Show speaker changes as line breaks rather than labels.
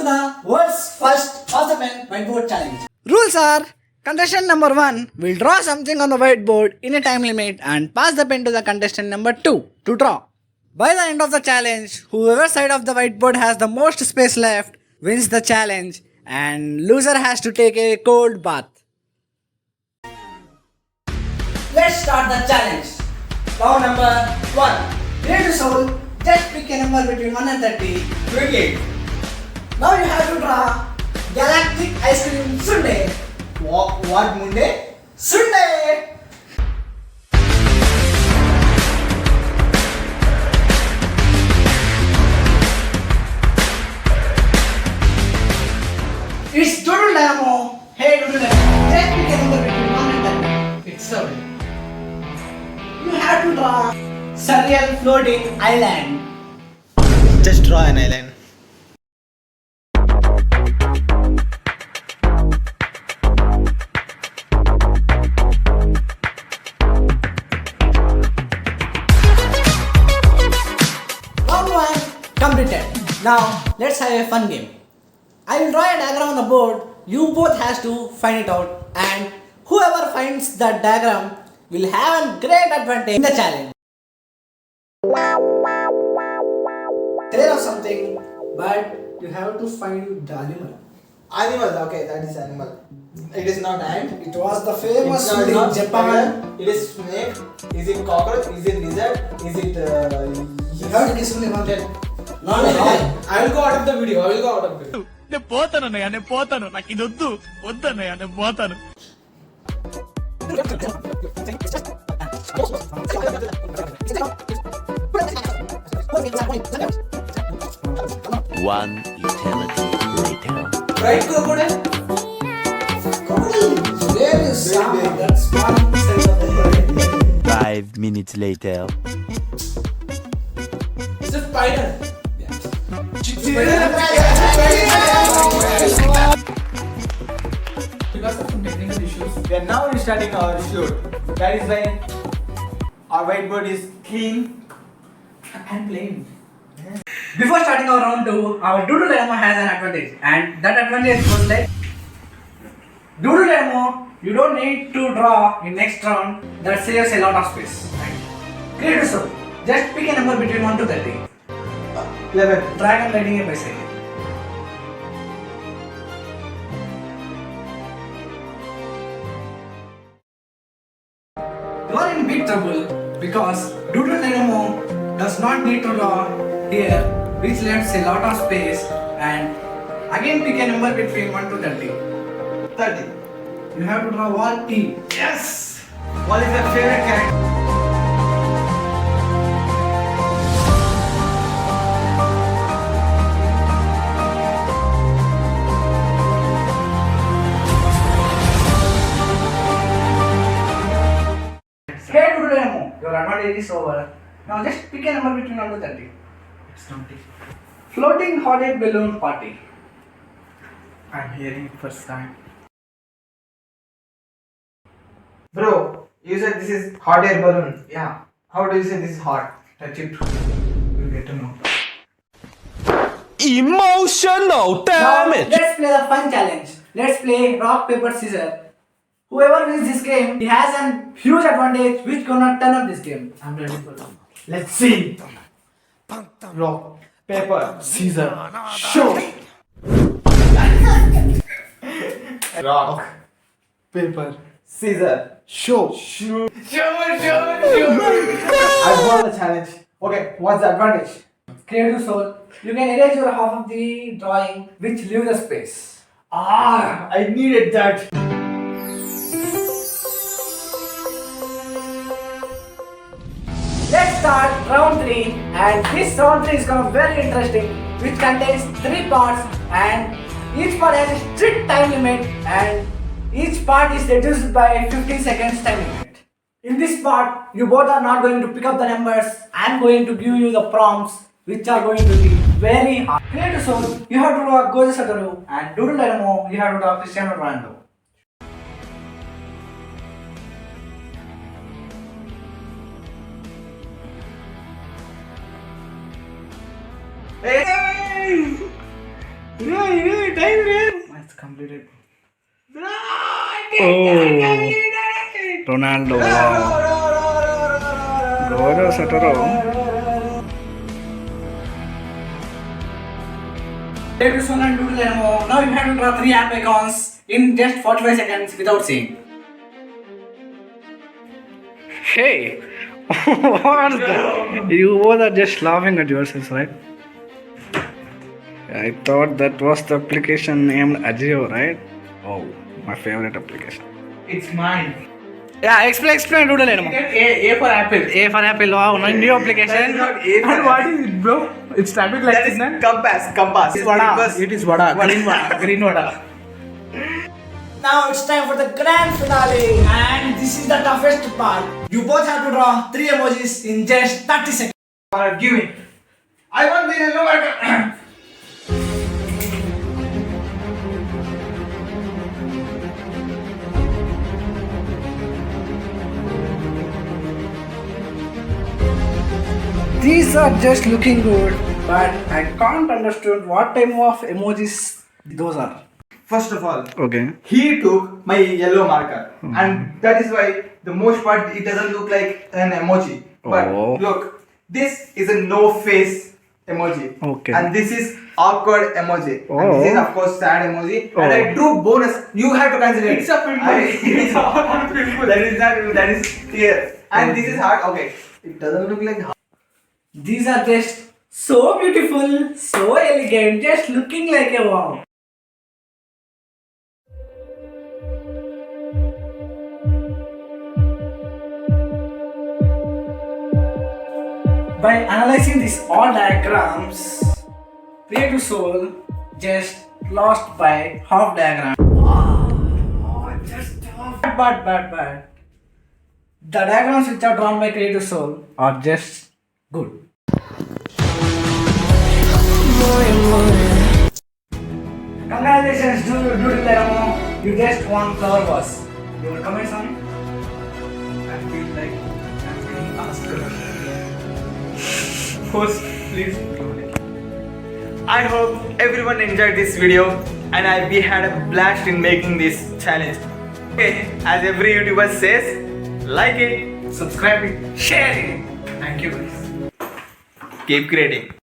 the world's first pen whiteboard challenge.
Rules are: contestant number 1 will draw something on the whiteboard in a time limit and pass the pen to the contestant number 2 to draw. By the end of the challenge, whoever side of the whiteboard has the most space left wins the challenge, and loser has to take a cold bath.
Let's start the challenge. Round number 1. Creative soul, just pick a number between 1 and 30.
28.
Now you have to draw galactic ice cream sundae.
What Monday?
Sundae! It's Doodle Dynamo. Hey Doodle Dynamo, just pick a number between 1 and 30.
It's 7.
You have to draw surreal floating island.
Just draw an island.
Round 1 completed. Now let's have a fun game. I will draw a diagram on the board. You both has to find it out, and whoever finds that diagram will have a great advantage in the challenge. Tell us something, but you have to find the animal.
Animal, okay, that is animal. It is not ant.
It was the famous
It's
food in
not
Japan.
spider. It is snake. Is it cockroach? Is it lizard? Is it
You have to guess only one. Not at all.
I will go out of the video. I will go out of the video.
నేను పోతానన్నయ్య నేను పోతాను నాకు ఇది వద్దు వద్దన్నయ్య నేను పోతాను
One eternity later.
Right, crocodile?
Crocodile. Where is Sam? That's one side of the world.
5 minutes later.
It's a spider. Because of some technical issues, we are now restarting our shoot. That is why our whiteboard is clean and plain.
Before starting our round 2, our Doodle Dynamo has an advantage, and that advantage was like Doodle Dynamo, you don't need to draw in next round. That saves a lot of space. Right? Creative soul, just pick a number between 1 to 30.
11.
Dragon riding a bicycle. You are in big trouble because Doodle Dynamo does not need to draw here, which leaves a lot of space, and again pick a number between 1 to 30.
30.
You have to draw one T.
Yes! What is your favorite character?
Hey Doodle Dynamo, your advantage is over. Now just pick a number between 1 to 30.
It's not it.
Floating hot air balloon party.
I'm hearing it first time. Bro, you said this is hot air balloon. Yeah. How do you say this is hot? Touch it. You'll get to know.
Emotional
Now let's play the fun challenge. Let's play rock, paper, scissors. Whoever wins this game, he has a huge advantage which gonna turn up this game.
I'm ready for it. Let's see. Rock, paper, scissors, show. Rock, paper, scissors, show. I won the challenge. Okay, what's the advantage?
Creative soul, you can erase your half of the drawing which leaves the space.
I needed that.
Let's start round 3, and this round 3 is gonna be very interesting, which contains 3 parts, and each part has a strict time limit, and each part is reduced by 15 seconds time limit. In this part, you both are not going to pick up the numbers. I am going to give you the prompts which are going to be very hard. Creative soul, you have to draw Goja Satoru, and Doodle Dynamo, you have to draw Cristiano Ronaldo.
Hey!
It's completed.
Ronaldo. Goro Satoru.
Creative Soul and Doodle War. Now you have to draw 3 app icons in just 45 seconds without seeing.
Hey, what's that? You both are just laughing at yourselves, right? I thought that was the application named Agio, right? Oh, my favorite application.
It's mine.
Yeah, explain Doodle War.
A for apple.
A for Apple, wow, new application.
And what is it, bro? It's traffic light. That is compass.
It is vada, green vada.
Now it's time for the grand finale, and this is the toughest part. You both have to draw 3 emojis in just 30 seconds.
Give me. I want the yellow marker.
These are just looking good, but I can't understand what type of emojis those are.
First of all,
Okay.
he took my yellow marker, and that is why the most part it doesn't look like an emoji. But
Oh.
look, this is a no face emoji,
Okay.
and this is awkward emoji, and this is of course sad emoji. And I
Oh.
drew bonus. You have to consider it. It's a pimple. It's a pimple. That is clear. And this is hard. Okay, it doesn't look like.
These are just so beautiful, so elegant, just looking like a wow. By analyzing these all diagrams, Creative Soul just lost by half diagram. Wow, just half. But. The diagrams which are drawn by Creative Soul are just good. Congratulations, Doodle War. You just won Flower Boss. Your comments on it?
I feel like I'm being asked. Host, please. I hope everyone enjoyed this video, and we had a blast in making this challenge. Okay, as every YouTuber says, like it, subscribe it, share it. Thank you guys. Keep creating.